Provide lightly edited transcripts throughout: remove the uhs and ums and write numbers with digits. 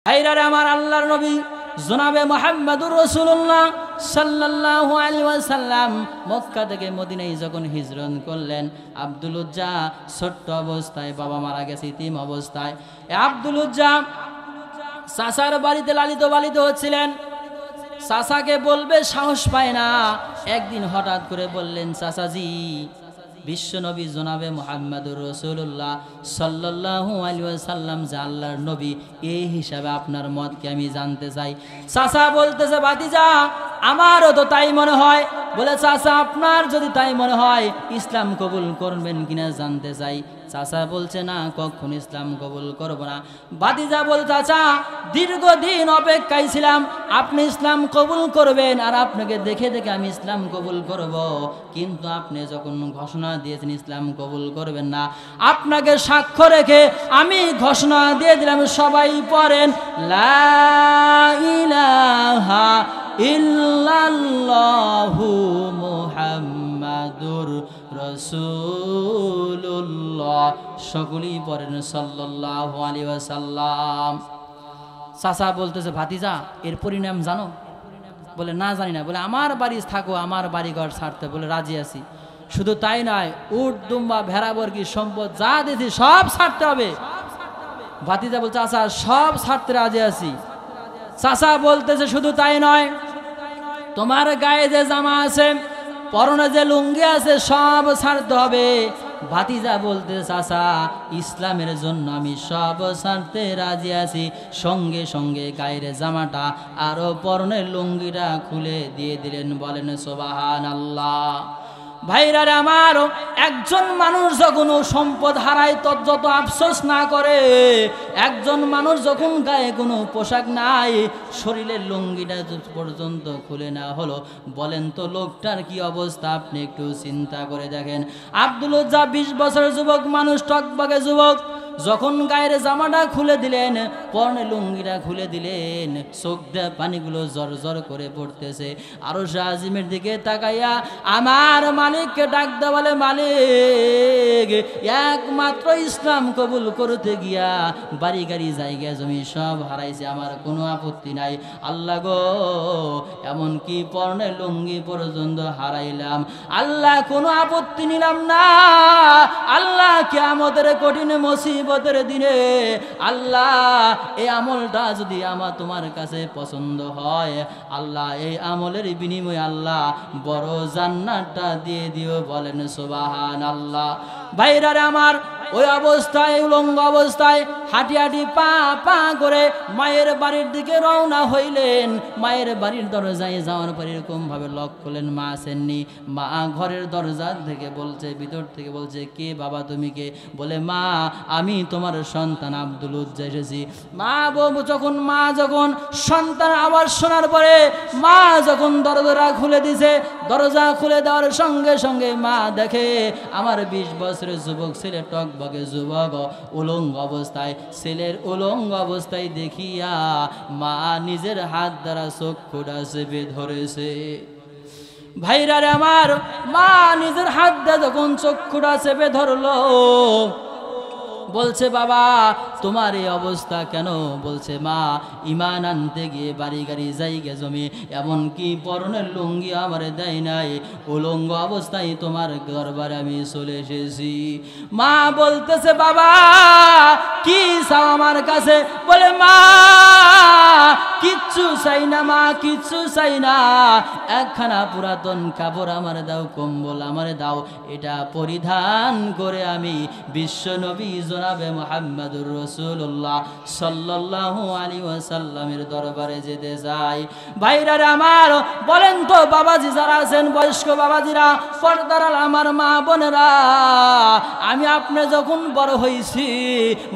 ভাইরারে আমার আল্লাহর নবী জনাবে মুহাম্মদুর রাসূলুল্লাহ সাল্লাল্লাহু আলাইহি ওয়াসাল্লাম মক্কা থেকে মদিনায় যখন হিজরত করলেন, আব্দুল উজ্জা ছোট্ট অবস্থায়, বাবা মারা গেছে ইতিম অবস্থায়, আব্দুল উজ্জা চাচার বাড়িতে লালিত পালিত হচ্ছিলেন। চাচাকে বলবে সাহস পায় না। একদিন হঠাৎ করে বললেন, চাচাজি, বিশ্বনবী জনাবে মুহাম্মদুর রাসূলুল্লাহ সাল্লাল্লাহু আলাইহি ওয়াসাল্লাম যে আল্লাহর নবী, এই হিসাবে আপনার মতকে আমি জানতে চাই। চাচা বলতেছে, ভাতিজা আমারও তো তাই মনে হয়। বলে, চাচা আপনার যদি তাই মনে হয় ইসলাম কবুল করবেন কিনা জানতে চাই। চাচা বলছে, না, কখন ইসলাম কবুল করব না। ভাতিজা বল, চাচা দীর্ঘদিন অপেক্ষায় ছিলাম আপনি ইসলাম কবুল করবেন, আর আপনাকে দেখে দেখে আমি ইসলাম কবুল করব, কিন্তু আপনি যখন ঘোষণা দিয়েছেন ইসলাম কবুল করবেন না, আপনাকে সাক্ষ্য রেখে আমি ঘোষণা দিয়ে দিলাম, সবাই পড়েন লা ইলাহা ইল্লাল্লাহু মুহাম্মাদুর রাসূলুল্লাহ। সকলেই পড়েন সাল্লাল্লাহু আলাইহি ওয়াসাল্লাম। চাচা বলতেছে, ভাতিজা এর পরিণাম জানো? বলে, না জানি না। বলে, আমার বাড়ি থাকো, আমার বাড়িঘর ছাড়তে বলে রাজি আছি। শুধু তাই নয়, উট দুম্বা ভেড়া বর্গী সম্পদ যা দিয়েছি সব ছাড়তে হবে। ভাতিজা বলছে, চাচা সব ছাড়তে রাজি আছি। চাচা বলতেছে, শুধু তাই নয়, তোমার গায়ে যে জামা আছে, পরনে যে লুঙ্গি আছে, সব ছাড়তে হবে। ভাতিজা বলতে, চাচা ইসলামের জন্য আমি সব ছাড়তে রাজি আছি। সঙ্গে সঙ্গে গায়ের জামাটা আরো পরনের লুঙ্গিটা খুলে দিয়ে দিলেন। বলেন সুবহানাল্লাহ। ভাইরারে আমার, একজন মানুষ যখন সম্পদ হারায় তত আফসোস না করে, একজন মানুষ যখন গায়ে কোনো পোশাক নাই, শরীরের লুঙ্গিটা পর্যন্ত খুলে না হলো, বলেন তো লোকটার কি অবস্থা? আপনি একটু চিন্তা করে দেখেন। আব্দুল উজ্জা 20 বছরের যুবক মানুষ, টকবকে যুবক, যখন গায়ের জামাটা খুলে দিলেন, পরনে লুঙ্গিটা খুলে দিলেন, চোখ দিয়ে পানিগুলো জর জর করে পড়তেছে। আরশ আজিমের দিকে তাকাইয়া আমার মালিককে ডাক দেয়া বলে, মালিক, একমাত্র ইসলাম কবুল করতে গিয়া বাড়ি গাড়ি জায়গা জমি সব হারাইছে, আমার কোনো আপত্তি নাই। আল্লাহ গো, এমনকি পরনে লুঙ্গি পর্যন্ত হারাইলাম, আল্লাহ কোনো আপত্তি নিলাম না। আল্লাহ কিয়ামতের কঠিন মুসিবতের দিনে আল্লাহ এই আমলটা যদি আমার তোমার কাছে পছন্দ হয়, আল্লাহ এই আমলের বিনিময়ে আল্লাহ বড় জান্নাতটা দিয়ে দিও। বলেন সুবহানাল্লাহ। ভাইরারে আমার, ওই অবস্থায়, উলঙ্গ অবস্থায় হাঁটি হাঁটি পা পা করে মায়ের বাড়ির দিকে রওনা হইলেন। মায়ের বাড়ির দরজায় যাওয়ার পর এরকম ভাবে লক করলেন, মা আসেননি। মা ঘরের দরজা থেকে বলছে, ভিতর থেকে বলছে, কে বাবা তুমি কে? বলে, মা আমি তোমার সন্তান আব্দুল উজ্জা এসেছি। মা যখন সন্তান আবার শোনার পরে মা যখন দরজা খুলে দিছে, দরজা খুলে দেওয়ার সঙ্গে সঙ্গে মা দেখে আমার 20 বছরের যুবক ছেলে, টকবকে যুবক, উলঙ্গ অবস্থায়, ছেলের উলঙ্গ অবস্থায় দেখিয়া মা নিজের হাত দ্বারা চক্ষুটা চেপে ধরেছে। ভাইরারে আমার, মা নিজের হাত দিয়ে যখন চক্ষুটা চেপে ধরলো, বলছে, বাবা তোমার এই অবস্থা কেন? বলছে, মা ঈমান আনতে গিয়ে বাড়ি গাড়ি জায়গা জমি এমনকি পরনের লুঙ্গি আমার দেয় নাই, উলঙ্গ অবস্থায় তোমার দরবারে আমি চলে এসেছি। মা বলতেছে, বাবা কি চাও আমার কাছে? বলে, মা কিচ্ছু চাই না, মা কিচ্ছু চাই না, একখানা পুরাতন কাপড় আমার দাও, কম্বল আমার দাও, এটা পরিধান করে আমি বিশ্বনবী জনাবে মুহাম্মদুর রাসূলুল্লাহ সাল্লাল্লাহু আলাইহি ওয়াসাল্লামের দরবারে যেতে চাই। ভাইরারে আমার, বলেন তো বাবাজি যারা আছেন, বয়স্ক বাবাজিরা, পর্দার আমার মা বোনেরা, আমি আপনি যখন বড় হইছি,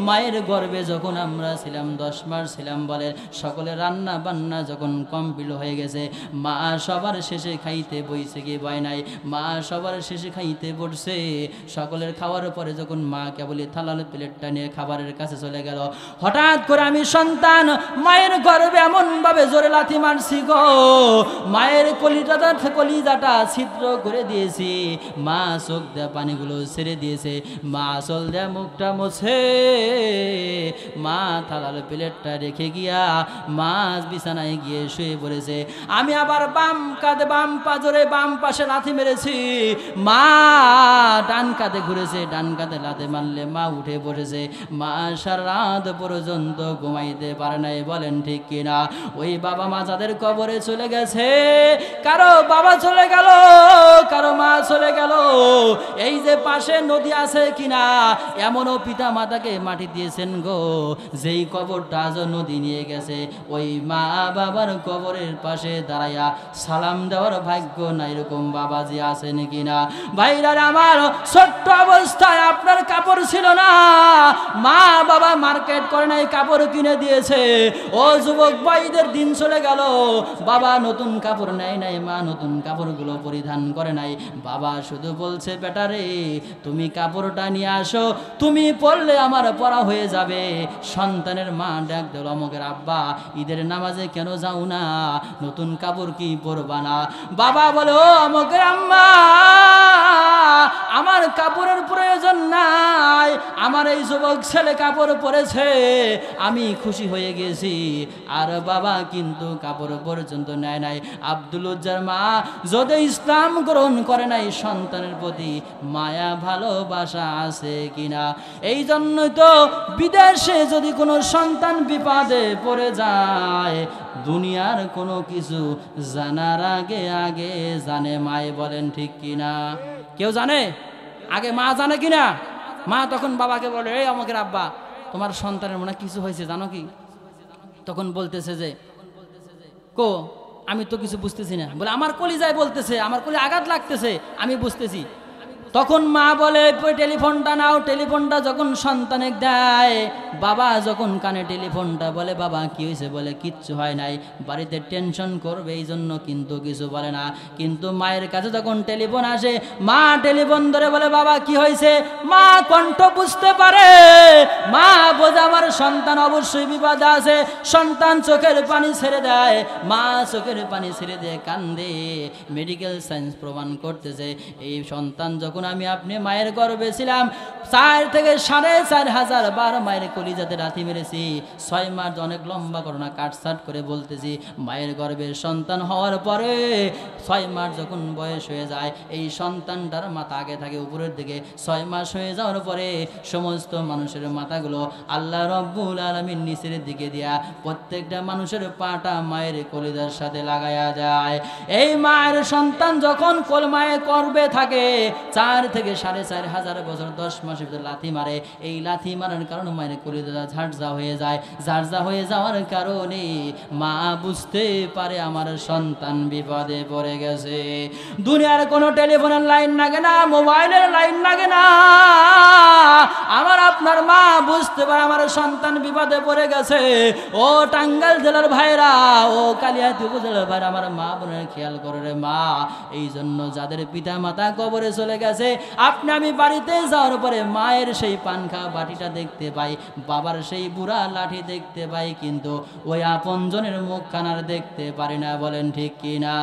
মায়ের গর্ভে যখন আমরা ছিলাম, 10 মাস ছিলাম, বলেন সকলে রান্না বান্না যখন কমপ্লিট হয়ে গেছে, মা সবার শেষে খাইতে বইছে কি বয় নাই, মা সবার শেষে খাইতে পড়ছে। সকলের খাওয়ার পরে যখন মা কেবলই থালার প্লেটটা নিয়ে খাবারের কাছে চলে গেল, হঠাৎ করে আমি সন্তান মায়ের গর্ভে এমন ভাবে জোরে লাথি মারছি গো, মায়ের কলিজাটা ছিদ্র করে দিয়েছি। মা চোখ দেয়া পানিগুলো ছেড়ে দিয়েছে, মা চল দেয়া মুখটা মুছে মা থালার প্লেটটা রেখে গিয়া মা বিছানায় গিয়ে শুয়ে পড়েছে। আমি আবার বাম কাঁধে বাম পাজরে বাম পাশে লাথি মেরেছি, মা ডান কাঁধে ঘুরেছে, ডান কাঁধে লাথি মারলে মা উঠে পড়েছে। মা সারা রাত পর্যন্ত ঘুমাইতে পারে নাই, বলেন ঠিক কিনা? ওই বাবা মা যাদের কবরে চলে গেছে, কারো বাবা চলে গেল, কারো মা চলে গেল, এই যে পাশে নদী আছে কিনা, এমনও পিতা মাতাকে মাটি দিয়েছেন গো, যেই কবরটা আজ নদী নিয়ে গেছে, ওই মা বাবার কবরের পাশে দাঁড়াইয়া সালাম দেওয়ার ভাগ্য নাই, এরকম বাবাজি আছেন কিনা? ভাইরা আমার, ছোট্ট অবস্থায় আপনার কাপড় ছিল না, মা বাবা মার্কেট করে নাই, কাপড় কিনে দিয়েছে। ও যুবক ভাইদের দিন চলে গেল, বাবা নতুন কাপড় নেয় নাই, মা নতুন কাপড়গুলো পরিধান করে নাই, বাবা শুধু বলছে বেটা রে তুমি কাপড়টা নিয়ে আসো, তুমি পরলে আমার পরা হয়ে যাবে। সন্তানের মা ডাক দিল, অমুকের আব্বা ঈদের নামাজে কেন যাও না, নতুন কাপড় কি পরবা না? বাবা বলে, ও অমুকের আম্মা আমার কাপড়ের প্রয়োজন নাই, আমার এই যুবক ছেলে কাপড় পরেছে, আমি খুশি হয়ে গেছি। আর বাবা কিন্তু কাপড় পর্যন্ত নেয় নাই। আব্দুল উজ্জার মা যদি ইসলাম গ্রহণ করে নাই, সন্তানের প্রতি মায়া ভালোবাসা আছে কিনা? এই জন্যই তো বিদেশে যদি কোনো সন্তান বিপদে পড়ে যায়, দুনিয়ার কোনো কিছু জানার আগে আগে জানে মায়ে, বলেন ঠিক কিনা? কেউ জানে আগে মা জানে কিনা? মা তখন বাবাকে বলে, এই আমাকে আব্বা তোমার সন্তানের মনে কিছু হয়েছে জানো কি? তখন বলতেছে যে কো আমি তো কিছু বুঝতেছি না, বলে আমার কলিজায় বলতেছে, আমার কলি আঘাত লাগতেছে, আমি বুঝতেছি। তখন মা বলে টেলিফোনটা নাও। টেলিফোনটা যখন সন্তানে দেয়, বাবা যখন কানে টেলিফোনটা, বলে বাবা কি হয়েছে? বলে কিচ্ছু হয় নাই, বাড়িতে টেনশন করবে এই জন্য কিন্তু কিছু বলে না। কিন্তু মায়ের কাছে যখন টেলিফোন আসে, মা টেলিফোন ধরে বলে বাবা কি হয়েছে? মা কণ্ঠ বুঝতে পারে, মা বোঝে আমার সন্তান অবশ্যই বিপদে আছে। সন্তান চোখের পানি ছেড়ে দেয়, মা চোখের পানি ছেড়ে দিয়ে কান্দে। মেডিকেল সায়েন্স প্রমাণ করতেছে এই সন্তান যখন আমি আপনি মায়ের গর্ভে ছিলাম, 4 থেকে 4,500 বার মায়ের কলিজাতে লাথি মেরেছি। 6 মাস অনেক লম্বা ঘটনা কাটসাট করে বলতেছি। মায়ের গর্ভের সন্তান হওয়ার পরে 6 মাস যখন বয়স হয়ে যায়, এই সন্তানটার মাথা আগে থাকে উপরের দিকে। 6 মাস হয়ে যাওয়ার পরে সমস্ত মানুষের মাথাগুলো আল্লাহ রব্বুল আলামিন নিচের দিকে দিয়া প্রত্যেকটা মানুষের পাটা মায়ের কলিজার সাথে লাগায়া যায়। এই মায়ের সন্তান যখন মায়ের গর্ভে থাকে, 4 থেকে 4,500 বছর 10 মাসের ভিতরে লাথি মারে। এই লাথি মারার কারণে মায়ের কলিজা ঝাড়ঝা হয়ে যায়। ঝাড়ঝা হয়ে যাওয়ার কারণে মা বুঝতে পারে আমার সন্তান বিপদে পড়ে গেছে। দুনিয়ার কোনো টেলিফোনের লাইন লাগে না, মোবাইলের লাইন লাগে না, আমার আপনার মা বুঝতে পারে আমার সন্তান বিপদে পড়ে গেছে। ও টাঙ্গাইল জেলার ভাইরা, ও কালিয়াতি উপজেলার ভাইরা, আমার মা বোনের খেয়াল করে রে মা। এই জন্য যাদের পিতা মাতা কবরে চলে গেছে, আপনি আমি বাড়িতে যাওয়ার পরে মায়ের সেই পানখা বাটিটা দেখতে পাই, বাবার সেই বুড়া লাঠি দেখতে পাই, কিন্তু ওই আপনজনের মুখখানার দেখতে পারি না, বলেন ঠিক কিনা?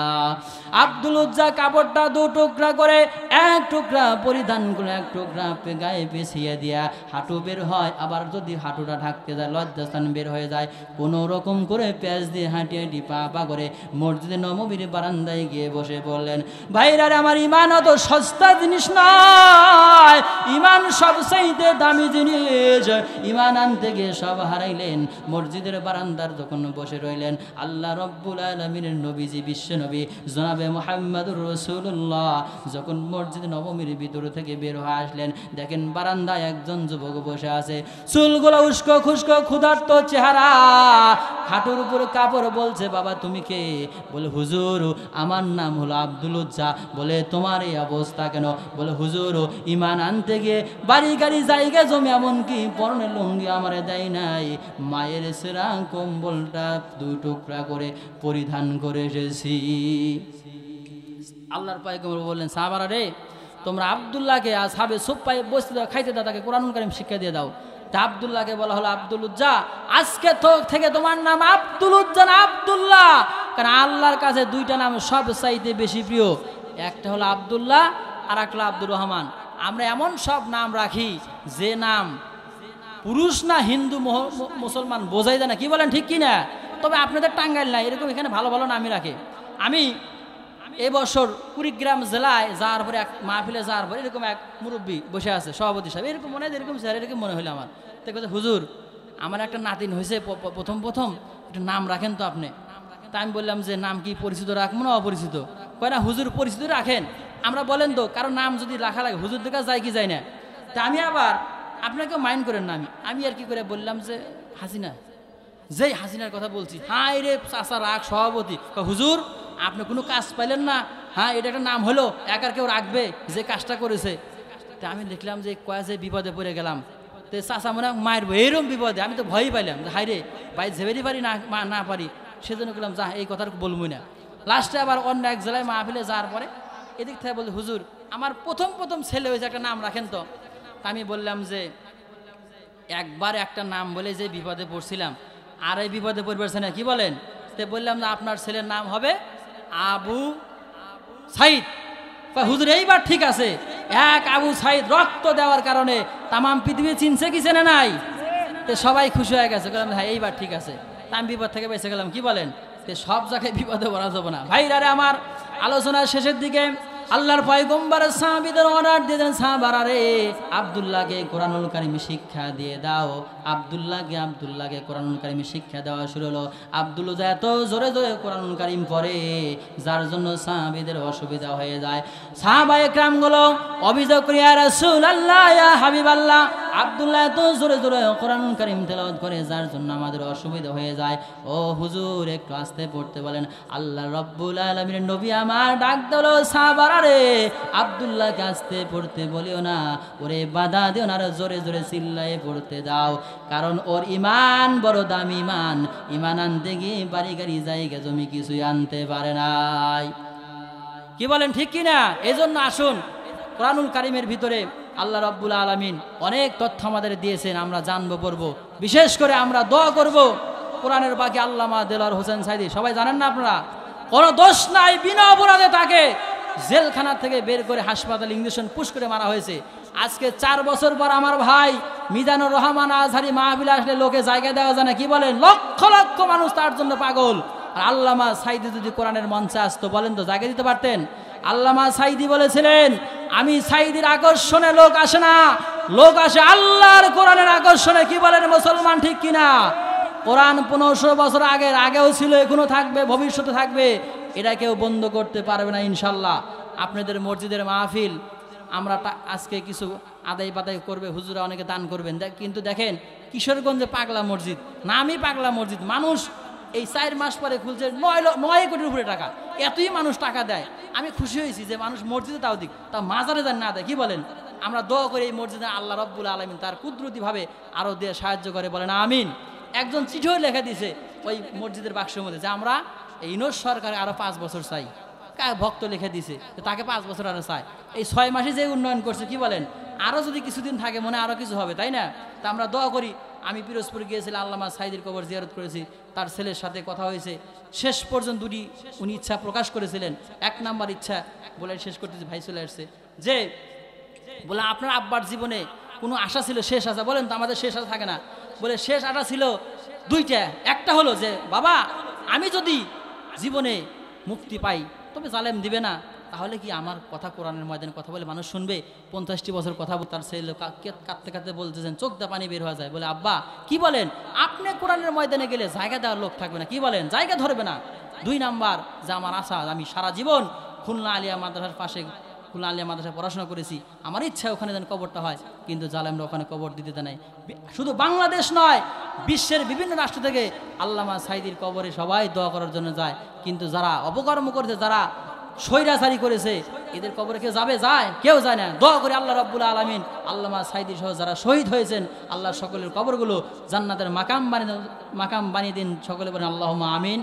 আব্দুল উজ্জা কাপড়টা 2 টুকরা করে, 1 টুকরা পরিধান করে 1 টুকরা গায়ে পেছিয়ে দিয়া হাঁটু বের হয়। আবার যদি হাঁটুটা ঢাকতে যায়, লজ্জাস্থান বের হয়ে যায়, কোনো রকম করে পেঁয়াজ দিয়ে হাঁটি হাঁটি পা পা করে মসজিদে নববীর বারান্দায় গিয়ে বসে পড়লেন। ভাইরারে আমার ইমান অত সস্তা জিনিস নয়, ইমান সবচাইতে দামি জিনিস। ইমান আনতে গিয়ে সব হারাইলেন। মসজিদের বারান্দার যখন বসে রইলেন, আল্লাহ রব্বুল আলামিনের নবীজি বিশ্ব নবী জনাবে মুহাম্মদুর রাসূলুল্লাহ যখন মসজিদ নববীর ভিতর থেকে বের হয়ে আসলেন, দেখেন বারান্দায় একজন যুবক বসে আছে, চুলগুলো উস্কো খুস্কো, ক্ষুধার্ত চেহারা, হাঁটুর উপর কাপড়। বলছে বাবা তুমি কে? বলে হুজুর আমার নাম হলো আব্দুল উজ্জা। বলে তোমার এই অবস্থা কেন? বলে হুজুর ইমান আনতে গিয়ে বাড়ি গাড়ি জায়গা জমি এমনকি পরনে লুঙ্গি আমারে দেয় নাই, মায়ের সেরা কম্বলটা 2 টুকরা করে পরিধান করে এসেছি। আল্লাহর পয়গম্বর বললেন, সাহাবারা রে, তোমরা আব্দুল্লাহকে আসহাবে সুফফায় বসতে দাও, খাইতে দাও, তাকে কোরআনুল কারীম শিক্ষা দিয়ে দাও। তা আব্দুল্লাহকে বলা হলো আব্দুল উজ্জা, আজকে থেকে তোমার নাম আব্দুল উজ্জা না আব্দুল্লাহ, কারণ আল্লাহর কাছে 2টা নাম সবচাইতে বেশি প্রিয়, একটা হলো আব্দুল্লাহ আর একটা হলো আব্দুর রহমান। আমরা এমন সব নাম রাখি যে নাম পুরুষ না হিন্দু মুসলমান বোঝাই যায় না, কি বলেন ঠিক কি না? তবে আপনাদের টাঙ্গাইল না, এরকম এখানে ভালো ভালো নামই রাখে। আমি এবছর কুড়িগ্রাম জেলায় যাওয়ার পরে এক মাহফিলে যাওয়ার পরে এরকম এক মুরব্বী বসে আছে, সভাপতি সাহেব, এরকম মনে হয় এরকম স্যার, এরকম মনে হলো আমার। তো কথা, হুজুর আমার একটা নাতিন হয়েছে, প্রথম একটা নাম রাখেন তো আপনি। তা আমি বললাম যে নাম কি পরিচিত রাখবো না অপরিচিত? কয় না হুজুর পরিচিত রাখেন। আমরা বলেন তো কারো নাম যদি রাখা লাগে হুজুর দেখা যায় কি যায় না? তা আমি আবার আপনাকেও মাইন্ড করেন না, আমি আর কি করে বললাম যে হাসিনা, যেই হাসিনার কথা বলছি, হাই রে চাচা রাখ সভাপতি, হুজুর আপনি কোনো কাজ পাইলেন না, হ্যাঁ এটা একটা নাম হলো, একার কেউ রাখবে যে কাজটা করেছে। তা আমি দেখলাম যে কয়া যে বিপদে পড়ে গেলাম, তো চাচা মনে মায়ের এরম বিপদে, আমি তো ভয়ই পাইলাম যে হাই রে ভাই যেবেরই পারি না পারি, সেজন্য বললাম যা এই কথা বলবই না। লাস্টে আবার অন্য এক জেলায় মাহফিলে যাওয়ার পরে এদিক থেকে বলছে, হুজুর আমার প্রথম ছেলে হয়েছে, একটা নাম রাখেন তো। আমি বললাম যে একবার একটা নাম বলে যে বিপদে পড়ছিলাম, আর এই বিপদে পড়বে না, কি বলেন? তো বললাম না আপনার ছেলের নাম হবে আবু সাইদ। হুজুর এইবার ঠিক আছে, এক আবু সাইদ রক্ত দেওয়ার কারণে তামাম পৃথিবী চিনছে কি চেনে নাই? তো সবাই খুশি হয়ে গেছে, বললাম হ্যাঁ এইবার ঠিক আছে। তা আমি বিপদ থেকে বেঁচে গেলাম, কি বলেন? তো সব জায়গায় বিপদে পড়া যাবে না ভাইরা। আমার আলোচনার শেষের দিকে আল্লাহর পয়গম্বর সাহাবীদের অর্ডার দিয়েছেন, সাহাবারা রে আব্দুল্লাহকে কোরআনুল কারীম শিক্ষা দিয়ে দাও। আব্দুল্লাহকে কোরআনুল কারীম শিক্ষা দেওয়া শুরু হলো। আব্দুল্লাহ এত জোরে জোরে কোরআনুল কারীম পড়ে যার জন্য সাহাবীদের অসুবিধা হয়ে যায়। সাহাবায়ে কেরামগুলো অভিযোগ করে, ইয়া রাসূলুল্লাহ ইয়া হাবিবাল্লাহ, আব্দুল্লাহ এত জোরে জোরে কোরআনুল কারীম তেলাওয়াত করে যার জন্য আমাদের অসুবিধা হয়ে যায়। ও হুজুর একটু আস্তে পড়তে বলেন। আল্লাহ রাব্বুল আলামিনের নবী আমার ডাক দিল, সাহাবারা রে আব্দুল্লাহকে আস্তে পড়তে বলিও না, ওরে বাধা দিও না, জোরে জোরে চিল্লায়ে পড়তে দাও, কারণ ওর ইমান বড় দামি ইমান আনতে গিয়ে বাড়ি গাড়ি জায়গা জমি কিছুই আনতে পারে নাই। কি বলেন ঠিক কিনা? এই জন্য আসুন কোরআনুল কারীমের ভিতরে আল্লাহ রাব্বুল আলামিন অনেক তথ্য আমাদের দিয়েছেন, আমরা জানবো পড়বো। বিশেষ করে আমরা দোয়া করব কোরআনের বাকি আল্লামা দেলোয়ার হোসেন সাইদি, সবাই জানেন না আপনারা, কোনো দোষ নাই, বিনা অপরাধে তাকে জেলখানা থেকে বের করে হাসপাতালে ইঞ্জেকশন পুশ করে মারা হয়েছে। আজকে 4 বছর পর আমার ভাই মিজানুর রহমান আজহারি মাহফিলে আসলে লোকে জায়গা দেওয়া যায় না, কি বলেন? লক্ষ লক্ষ মানুষ তার জন্য পাগল। আর আল্লামা সাইদি যদি কোরআনের মঞ্চে আসতো, বলেন তো জায়গা দিতে পারতেন? আল্লামা সাইদি বলেছিলেন, আমি সাইদির আকর্ষণে লোক আসে না, লোক আসে আল্লাহর কোরআনের আকর্ষণে। কি বলেন মুসলমান, ঠিক কিনা? কোরআন 1500 বছর আগেও ছিল, এখনো থাকবে, ভবিষ্যতে থাকবে, এটা কেউ বন্ধ করতে পারবে না ইনশাল্লাহ। আপনাদের মসজিদের মাহফিল আমরা আজকে কিছু আদায় বাদায় করবে, হুজুরা অনেকে দান করবেন, কিন্তু দেখেন কিশোরগঞ্জে পাগলা মসজিদ, নামই পাগলা মসজিদ, মানুষ এই 4 মাস পরে খুলছে 9 কোটির উপরে টাকা, এতই মানুষ টাকা দেয়। আমি খুশি হয়েছি যে মানুষ মসজিদে তাও দিক, তা মাজারে যান না দেয়। কি বলেন? আমরা দোয়া করি এই মসজিদে আল্লাহ রাব্বুল আলামিন তার কুদরতিভাবে আরও দিয়ে সাহায্য করে, বলেন আমিন। একজন চিঠিও লেখা দিয়েছে ওই মসজিদের বাক্সের মধ্যে যে আমরা এই ইউনূস সরকারে আরো 5 বছর চাই। ভক্ত লিখে দিছে তাকে 5 বছর আরো চাই। এই 6 মাসে যে উন্নয়ন করছে, কি বলেন? আরো যদি কিছুদিন থাকে মনে আরো কিছু হবে, তাই না? তা আমরা দোয়া করি। আমি পিরোজপুর গিয়েছিলাম, আল্লামা সাইদির কবর জিয়ারত করেছি, তার ছেলের সাথে কথা হয়েছে। শেষ পর্যন্ত উনি ইচ্ছা প্রকাশ করেছিলেন। 1 নাম্বার ইচ্ছা বলে শেষ করতেছি, ভাই চলে আসছে, যে বলে আপনার আব্বার জীবনে কোনো আশা ছিল, শেষ আশা? বলেন তো, আমাদের শেষ আশা থাকে না? বলে শেষ আশা ছিল 2টা। একটা হলো যে বাবা আমি যদি জীবনে মুক্তি পাই তবে জালেম দিবে না, তাহলে কি আমার কথা কোরআনের ময়দানে কথা বলে মানুষ শুনবে? 50টি বছর কথা বল, তার ছেলে কাঁদতে কাঁদতে বলতেছেন, চোখ দা পানি বের হয়ে যায়, বলে আব্বা কি বলেন, আপনি কোরআনের ময়দানে গেলে জায়গা দেওয়ার লোক থাকবে না, কি বলেন? জায়গা ধরবে না। 2 নাম্বার যে আমার আশা, আমি সারা জীবন খুলনা আলিয়া মাদ্রাসার পাশে খুলনা আলিয়া মাদ্রাসায় পড়াশোনা করেছি, আমার ইচ্ছা ওখানে যেন কবরটা হয়, কিন্তু জালেমরা ওখানে কবর দিতে দেয় নাই। শুধু বাংলাদেশ নয়, বিশ্বের বিভিন্ন রাষ্ট্র থেকে আল্লামা সাইদির কবরে সবাই দোয়া করার জন্য যায়, কিন্তু যারা অপকর্ম করেছে, যারা স্বৈরাচারী করেছে, এদের কবরে কেউ যাবে? যায়? কেউ যায় না। দোয়া করে আল্লাহ রাব্বুল আলামিন আল্লামা সাইদি সহ যারা শহীদ হয়েছেন, আল্লাহ সকলের কবরগুলো জান্নাতের মাকাম বানিয়ে দিন। সকলে বলেন আল্লাহুম্মা আমিন।